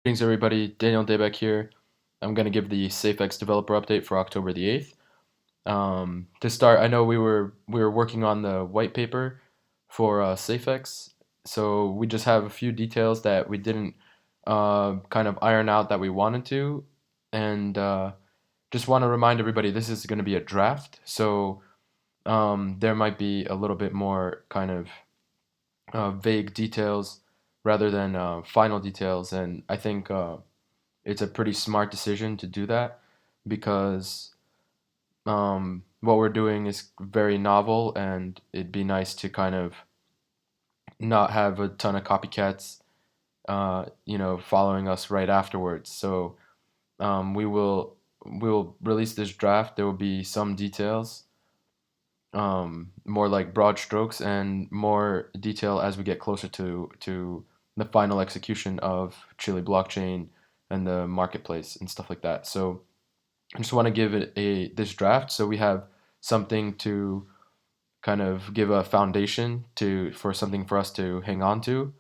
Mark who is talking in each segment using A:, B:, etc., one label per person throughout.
A: Greetings, everybody. Daniel Dabek here. I'm going to give the Safex developer update for October the 8th. To start, I know we were working on the white paper for Safex, so we just have a few details that we didn't kind of iron out that we wanted to, and just want to remind everybody this is going to be a draft, so there might be a little bit more kind of vague details rather than final details, and I think it's a pretty smart decision to do that because what we're doing is very novel, and it'd be nice to kind of not have a ton of copycats, following us right afterwards. So we will release this draft. There will be some details, more like broad strokes, and more detail as we get closer to the final execution of Chile blockchain and the marketplace and stuff like that. So I just want to give it this draft so we have something to kind of give a foundation for something for us to hang on to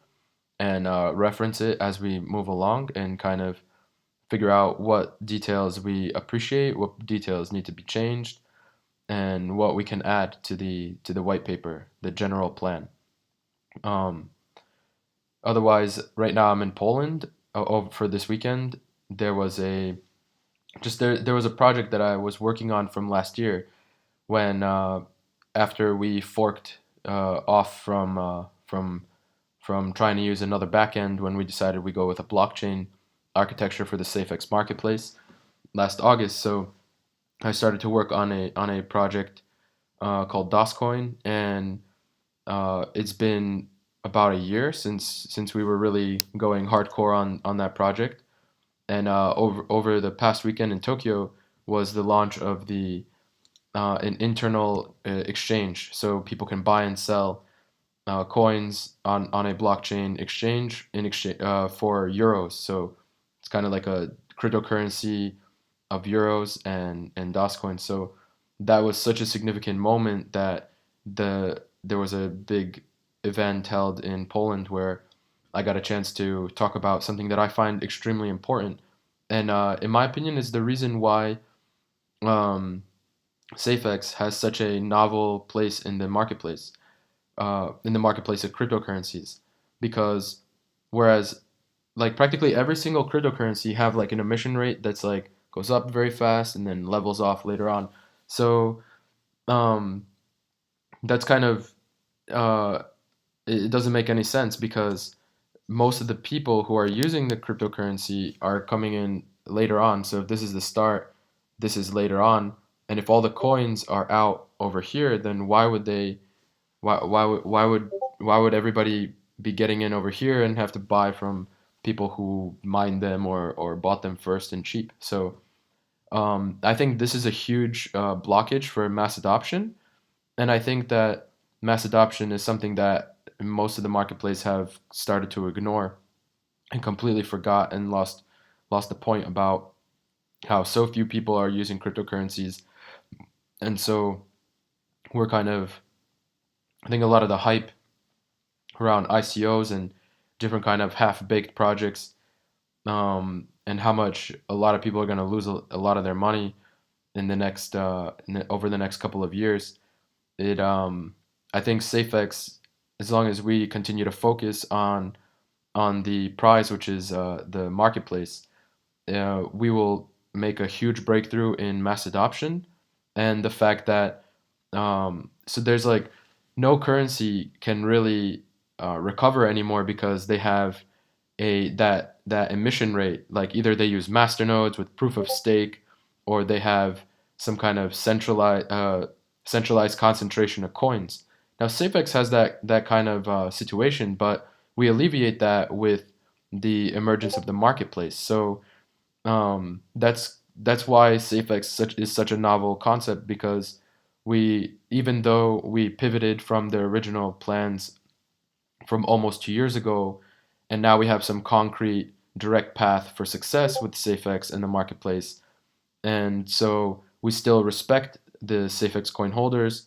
A: and reference it as we move along and kind of figure out what details we appreciate, what details need to be changed, and what we can add to the white paper, the general plan. Um, Otherwise, right now I'm in Poland. For this weekend, there was a there was a project that I was working on from last year when after we forked off from trying to use another backend when we decided we go with a blockchain architecture for the Safex marketplace last August. So I started to work on a project called DasCoin, and it's been about a year since we were really going hardcore on that project. And over the past weekend in Tokyo was the launch of the an internal exchange, so people can buy and sell coins on a blockchain exchange in exchange for euros. So it's kind of like a cryptocurrency of euros and DOS coins. So that was such a significant moment that there was a big event held in Poland where I got a chance to talk about something that I find extremely important, and in my opinion, is the reason why um, SafeX has such a novel place in the marketplace of cryptocurrencies, because whereas like practically every single cryptocurrency have like an emission rate that's like goes up very fast and then levels off later on. So um, that's kind of uh, it doesn't make any sense because most of the people who are using the cryptocurrency are coming in later on. So if this is the start, this is later on. And if all the coins are out over here, then why would everybody be getting in over here and have to buy from people who mined them or bought them first and cheap? So I think this is a huge blockage for mass adoption, and I think that mass adoption is something that most of the marketplace have started to ignore and completely forgot and lost the point about how so few people are using cryptocurrencies. And so we're kind of, I think a lot of the hype around ICOs and different kind of half-baked projects, and how much a lot of people are going to lose a lot of their money in the next over the next couple of years. It I think SafeX, as long as we continue to focus on the prize, which is the marketplace, we will make a huge breakthrough in mass adoption, and the fact that so there's like no currency can really recover anymore because they have a that emission rate. Like either they use masternodes with proof of stake, or they have some kind of centralized concentration of coins. Now SafeX has that kind of situation, but we alleviate that with the emergence of the marketplace. So that's why SafeX is such a novel concept, because even though we pivoted from the original plans from almost 2 years ago, and now we have some concrete direct path for success with SafeX and the marketplace, and so we still respect the SafeX coin holders,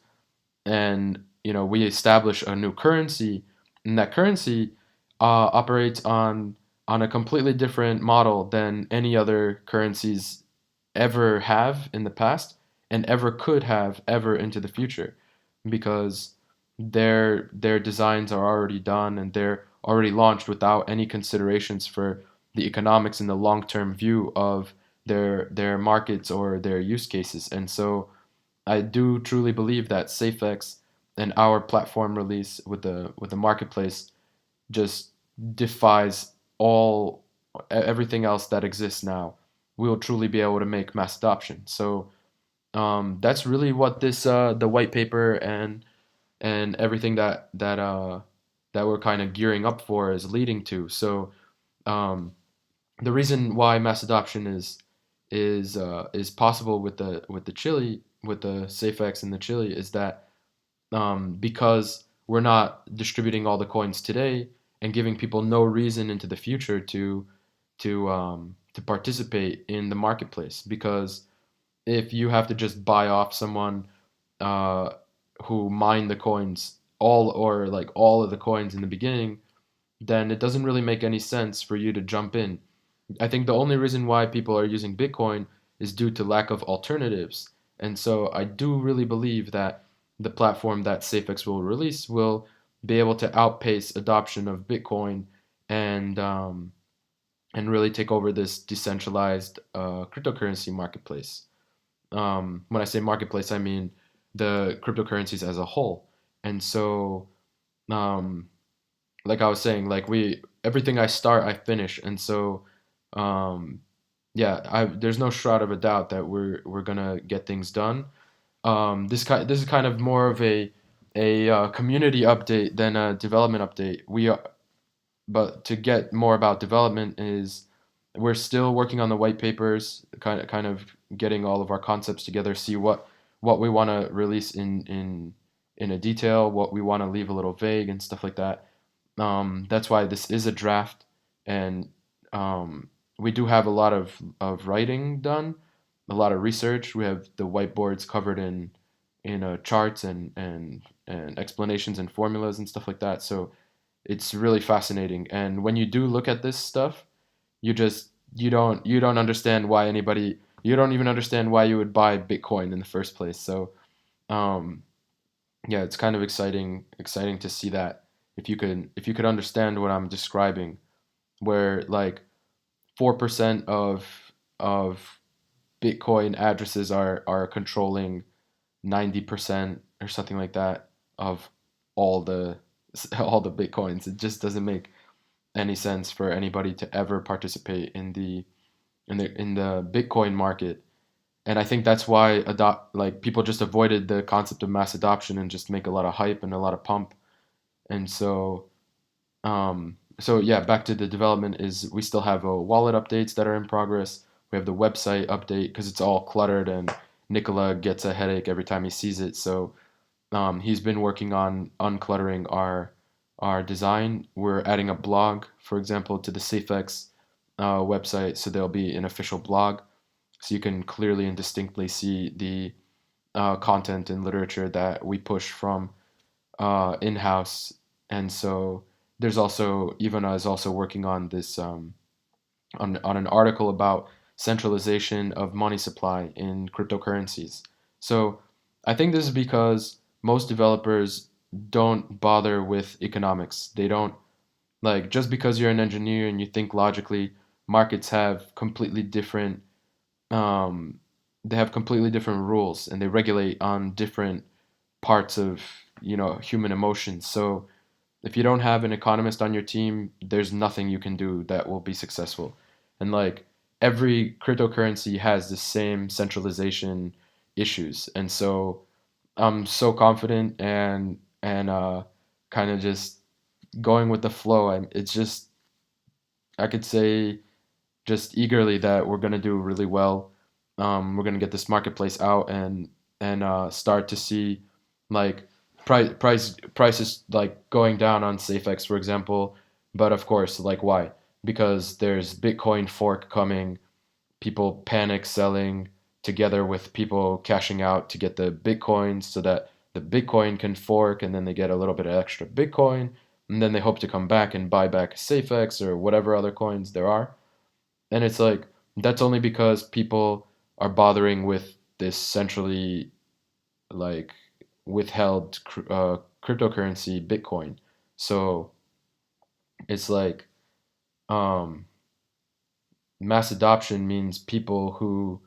A: and we establish a new currency, and that currency operates on on a completely different model than any other currencies ever have in the past and ever could have ever into the future, because their designs are already done and they're already launched without any considerations for the economics and the long-term view of their markets or their use cases. And so I do truly believe that Safex and our platform release with the marketplace just defies all everything else that exists now. We will truly be able to make mass adoption. So that's really what this the white paper and everything that we're kind of gearing up for is leading to. So um, the reason why mass adoption is possible with the Chile with the SafeX and the Chile is that because we're not distributing all the coins today and giving people no reason into the future to participate in the marketplace. Because if you have to just buy off someone uh, who mined the coins all of the coins in the beginning, then it doesn't really make any sense for you to jump in. I think the only reason why people are using Bitcoin is due to lack of alternatives. And so I do really believe that the platform that Safex will release will be able to outpace adoption of Bitcoin and and really take over this decentralized cryptocurrency marketplace. When I say marketplace, I mean the cryptocurrencies as a whole. And so, um, like I was saying, like we everything I start, I finish. And so, um, yeah, there's no shroud of a doubt that we're gonna get things done. This is kind of more of a community update than a development update. But to get more about development is we're still working on the white papers, kind of getting all of our concepts together, see what we want to release in a detail, what we want to leave a little vague and stuff like that. That's why this is a draft, and we do have a lot of writing done, a lot of research. We have the whiteboards covered in charts and explanations and formulas and stuff like that. So it's really fascinating. And when you do look at this stuff, you don't understand why anybody you don't even understand why you would buy Bitcoin in the first place. So um, yeah, it's kind of exciting to see that if you could understand what I'm describing, where like 4% of Bitcoin addresses are controlling 90% or something like that of all the all the Bitcoins. It just doesn't make any sense for anybody to ever participate in the Bitcoin market. And I think that's why people just avoided the concept of mass adoption and just make a lot of hype and a lot of pump. And so yeah, back to the development is we still have wallet updates that are in progress. We have the website update because it's all cluttered and Nicola gets a headache every time he sees it. So he's been working on uncluttering our design. We're adding a blog, for example, to the Safex website, so there'll be an official blog, so you can clearly and distinctly see the content and literature that we push from in-house. And so there's also Ivana is also working on this on an article about centralization of money supply in cryptocurrencies. So I think this is because most developers don't bother with economics. They don't like just because you're an engineer and you think logically, markets have completely different um, they have completely different rules and they regulate on different parts of human emotions. So if you don't have an economist on your team, there's nothing you can do that will be successful. And like every cryptocurrency has the same centralization issues. And so I'm so confident and kind of just going with the flow. It's just I could say just eagerly that we're gonna do really well. We're gonna get this marketplace out and start to see like prices like going down on SafeX, for example. But of course, like why? Because there's Bitcoin fork coming, people panic selling together with people cashing out to get the Bitcoins so that the Bitcoin can fork and then they get a little bit of extra Bitcoin. and then they hope to come back and buy back Safex or whatever other coins there are. And it's like that's only because people are bothering with this centrally like withheld cryptocurrency Bitcoin. So it's like um, mass adoption means people who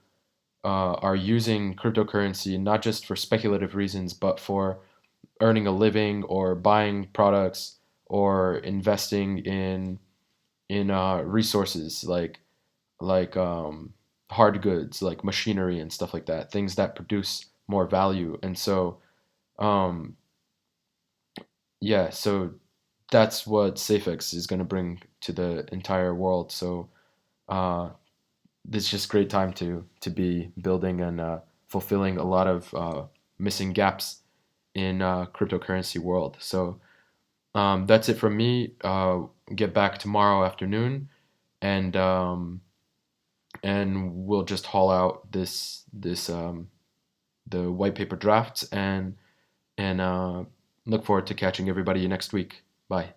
A: are using cryptocurrency not just for speculative reasons, but for earning a living or buying products or investing in resources like hard goods, like machinery and stuff like that, things that produce more value. And so, um, yeah, so that's what SafeX is going to bring to the entire world. So, uh, it's just great time to be building and fulfilling a lot of missing gaps in cryptocurrency world. So that's it from me. Get back tomorrow afternoon, and we'll just haul out this the white paper drafts and look forward to catching everybody next week. Bye.